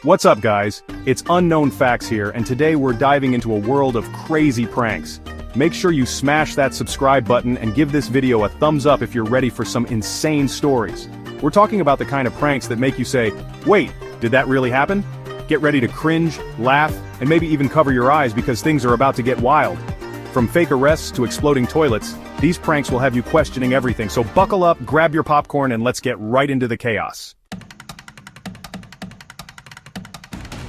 What's up guys, it's Unknown Facts here and today we're diving into a world of crazy pranks. Make sure you smash that subscribe button and give this video a thumbs up if you're ready for some insane stories. We're talking about the kind of pranks that make you say, wait, did that really happen? Get ready to cringe, laugh, and maybe even cover your eyes because things are about to get wild. From fake arrests to exploding toilets, these pranks will have you questioning everything, so buckle up, grab your popcorn and let's get right into the chaos.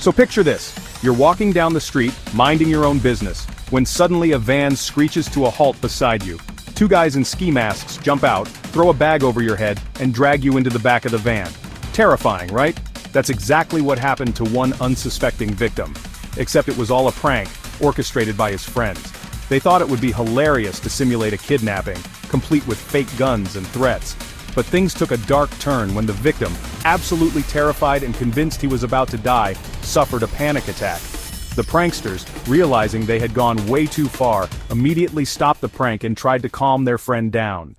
So picture this, you're walking down the street, minding your own business, when suddenly a van screeches to a halt beside you. Two guys in ski masks jump out, throw a bag over your head, and drag you into the back of the van. Terrifying, right? That's exactly what happened to one unsuspecting victim. Except it was all a prank, orchestrated by his friends. They thought it would be hilarious to simulate a kidnapping, complete with fake guns and threats. But things took a dark turn when the victim, absolutely terrified and convinced he was about to die, suffered a panic attack. The pranksters, realizing they had gone way too far, immediately stopped the prank and tried to calm their friend down.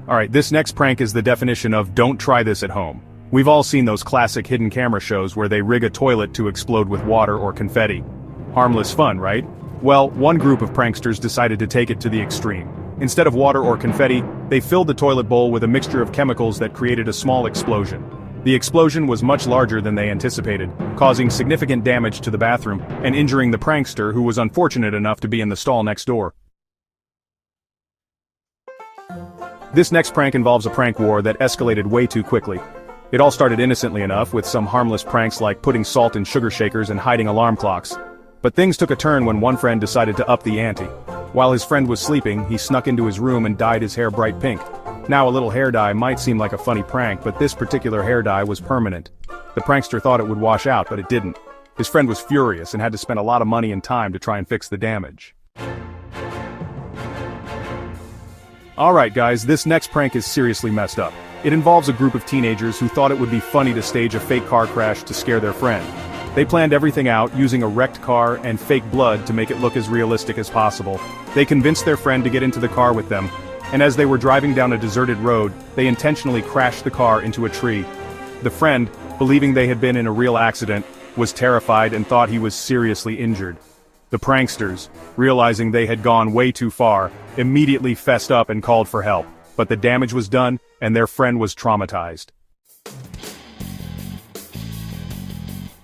Alright, this next prank is the definition of don't try this at home. We've all seen those classic hidden camera shows where they rig a toilet to explode with water or confetti. Harmless fun, right? Well, one group of pranksters decided to take it to the extreme. Instead of water or confetti, they filled the toilet bowl with a mixture of chemicals that created a small explosion. The explosion was much larger than they anticipated, causing significant damage to the bathroom and injuring the prankster who was unfortunate enough to be in the stall next door. This next prank involves a prank war that escalated way too quickly. It all started innocently enough with some harmless pranks like putting salt in sugar shakers and hiding alarm clocks. But things took a turn when one friend decided to up the ante. While his friend was sleeping, he snuck into his room and dyed his hair bright pink. Now a little hair dye might seem like a funny prank, but this particular hair dye was permanent. The prankster thought it would wash out, but it didn't. His friend was furious and had to spend a lot of money and time to try and fix the damage. Alright guys, this next prank is seriously messed up. It involves a group of teenagers who thought it would be funny to stage a fake car crash to scare their friend. They planned everything out using a wrecked car and fake blood to make it look as realistic as possible. They convinced their friend to get into the car with them, and as they were driving down a deserted road, they intentionally crashed the car into a tree. The friend, believing they had been in a real accident, was terrified and thought he was seriously injured. The pranksters, realizing they had gone way too far, immediately fessed up and called for help, but the damage was done and their friend was traumatized.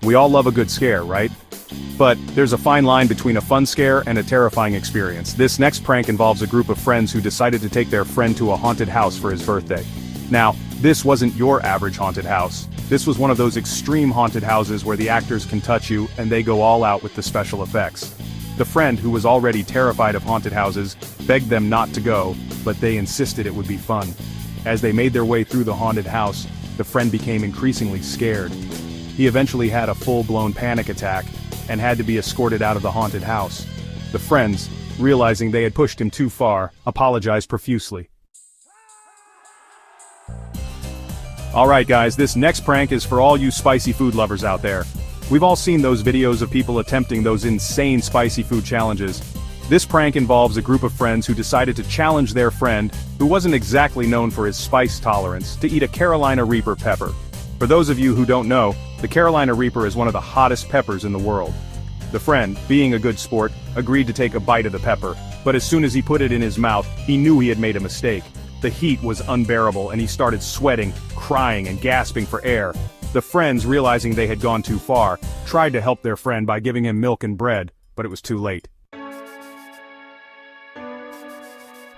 We all love a good scare, right? But there's a fine line between a fun scare and a terrifying experience. This next prank involves a group of friends who decided to take their friend to a haunted house for his birthday. Now, this wasn't your average haunted house. This was one of those extreme haunted houses where the actors can touch you and they go all out with the special effects. The friend, who was already terrified of haunted houses, begged them not to go, but they insisted it would be fun. As they made their way through the haunted house, the friend became increasingly scared. He eventually had a full-blown panic attack and had to be escorted out of the haunted house. The friends, realizing they had pushed him too far, apologized profusely. Alright guys, this next prank is for all you spicy food lovers out there. We've all seen those videos of people attempting those insane spicy food challenges. This prank involves a group of friends who decided to challenge their friend, who wasn't exactly known for his spice tolerance, to eat a Carolina Reaper pepper. For those of you who don't know, the Carolina Reaper is one of the hottest peppers in the world. The friend, being a good sport, agreed to take a bite of the pepper, but as soon as he put it in his mouth, he knew he had made a mistake. The heat was unbearable and he started sweating, crying and gasping for air. The friends, realizing they had gone too far, tried to help their friend by giving him milk and bread, but it was too late.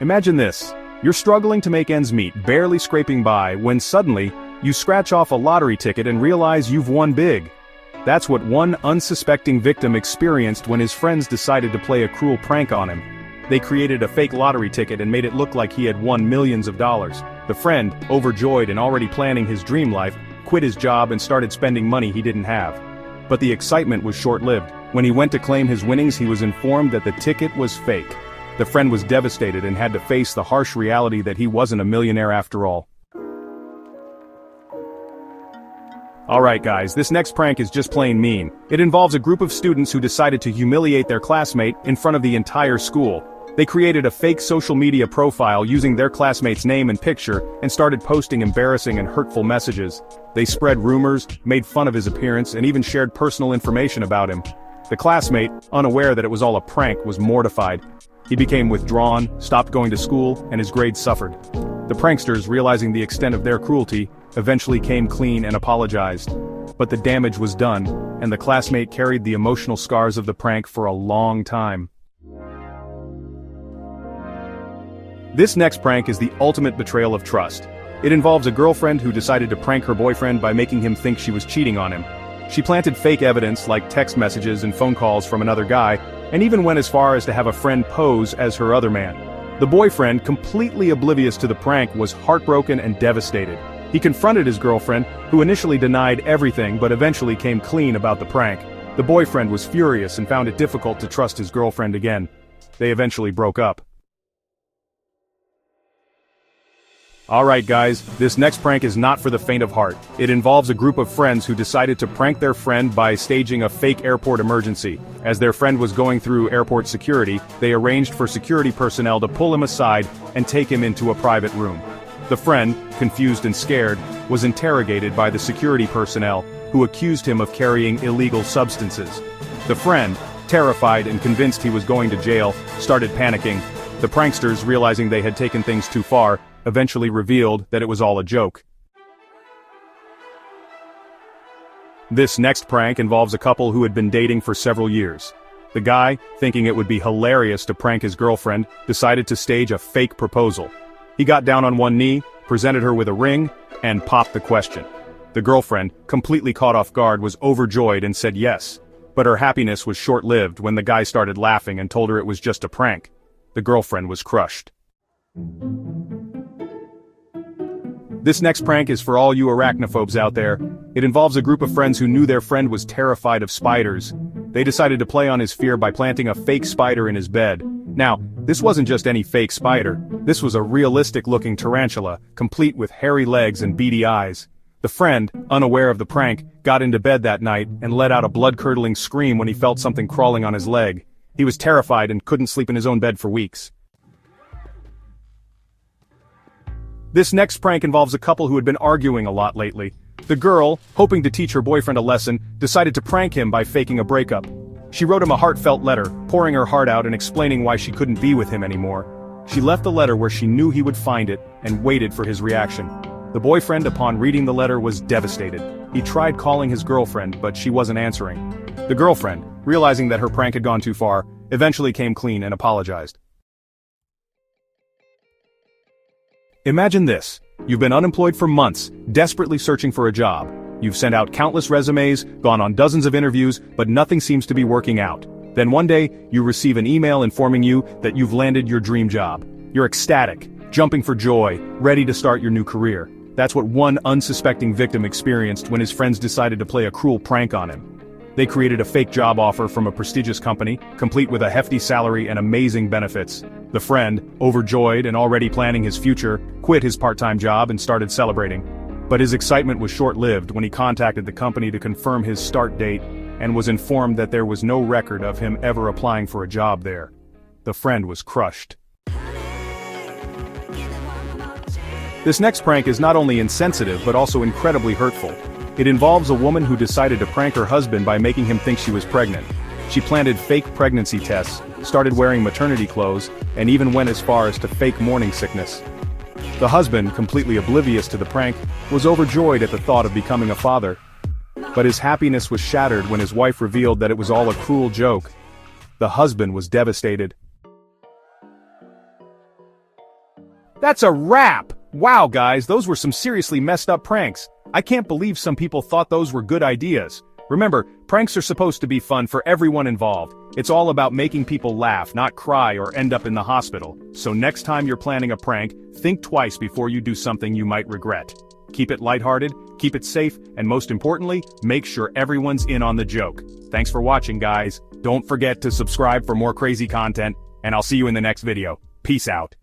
Imagine this. You're struggling to make ends meet, barely scraping by, when suddenly, you scratch off a lottery ticket and realize you've won big. That's what one unsuspecting victim experienced when his friends decided to play a cruel prank on him. They created a fake lottery ticket and made it look like he had won millions of dollars. The friend, overjoyed and already planning his dream life, quit his job and started spending money he didn't have. But the excitement was short-lived. When he went to claim his winnings, he was informed that the ticket was fake. The friend was devastated and had to face the harsh reality that he wasn't a millionaire after all. Alright guys, this next prank is just plain mean. It involves a group of students who decided to humiliate their classmate in front of the entire school. They created a fake social media profile using their classmate's name and picture and started posting embarrassing and hurtful messages. They spread rumors, made fun of his appearance, and even shared personal information about him. The classmate, unaware that it was all a prank, was mortified. He became withdrawn, stopped going to school, and his grades suffered. The pranksters, realizing the extent of their cruelty, eventually came clean and apologized. But the damage was done, and the classmate carried the emotional scars of the prank for a long time. This next prank is the ultimate betrayal of trust. It involves a girlfriend who decided to prank her boyfriend by making him think she was cheating on him. She planted fake evidence like text messages and phone calls from another guy, and even went as far as to have a friend pose as her other man. The boyfriend, completely oblivious to the prank, was heartbroken and devastated. He confronted his girlfriend, who initially denied everything but eventually came clean about the prank. The boyfriend was furious and found it difficult to trust his girlfriend again. They eventually broke up. Alright guys, this next prank is not for the faint of heart. It involves a group of friends who decided to prank their friend by staging a fake airport emergency. As their friend was going through airport security, they arranged for security personnel to pull him aside and take him into a private room. The friend, confused and scared, was interrogated by the security personnel, who accused him of carrying illegal substances. The friend, terrified and convinced he was going to jail, started panicking. The pranksters, realizing they had taken things too far, eventually revealed that it was all a joke. This next prank involves a couple who had been dating for several years. The guy, thinking it would be hilarious to prank his girlfriend, decided to stage a fake proposal. He got down on one knee, presented her with a ring, and popped the question. The girlfriend, completely caught off guard, was overjoyed and said yes. But her happiness was short-lived when the guy started laughing and told her it was just a prank. The girlfriend was crushed. This next prank is for all you arachnophobes out there. It involves a group of friends who knew their friend was terrified of spiders. They decided to play on his fear by planting a fake spider in his bed. Now, this wasn't just any fake spider. This was a realistic-looking tarantula, complete with hairy legs and beady eyes. The friend, unaware of the prank, got into bed that night and let out a blood-curdling scream when he felt something crawling on his leg. He was terrified and couldn't sleep in his own bed for weeks. This next prank involves a couple who had been arguing a lot lately. The girl, hoping to teach her boyfriend a lesson, decided to prank him by faking a breakup. She wrote him a heartfelt letter, pouring her heart out and explaining why she couldn't be with him anymore. She left the letter where she knew he would find it, and waited for his reaction. The boyfriend, upon reading the letter, was devastated. He tried calling his girlfriend, but she wasn't answering. The girlfriend, realizing that her prank had gone too far, eventually came clean and apologized. Imagine this. You've been unemployed for months, desperately searching for a job. You've sent out countless resumes, gone on dozens of interviews, but nothing seems to be working out. Then one day, you receive an email informing you that you've landed your dream job. You're ecstatic, jumping for joy, ready to start your new career. That's what one unsuspecting victim experienced when his friends decided to play a cruel prank on him. They created a fake job offer from a prestigious company, complete with a hefty salary and amazing benefits. The friend, overjoyed and already planning his future, quit his part-time job and started celebrating. But his excitement was short-lived when he contacted the company to confirm his start date and was informed that there was no record of him ever applying for a job there. The friend was crushed. This next prank is not only insensitive but also incredibly hurtful. It involves a woman who decided to prank her husband by making him think she was pregnant. She planted fake pregnancy tests, started wearing maternity clothes, and even went as far as to fake morning sickness. The husband, completely oblivious to the prank, was overjoyed at the thought of becoming a father. But his happiness was shattered when his wife revealed that it was all a cruel joke. The husband was devastated. That's a wrap! Wow guys, those were some seriously messed up pranks. I can't believe some people thought those were good ideas. Remember, pranks are supposed to be fun for everyone involved. It's all about making people laugh, not cry or end up in the hospital. So next time you're planning a prank, think twice before you do something you might regret. Keep it lighthearted, keep it safe, and most importantly, make sure everyone's in on the joke. Thanks for watching guys. Don't forget to subscribe for more crazy content, and I'll see you in the next video. Peace out.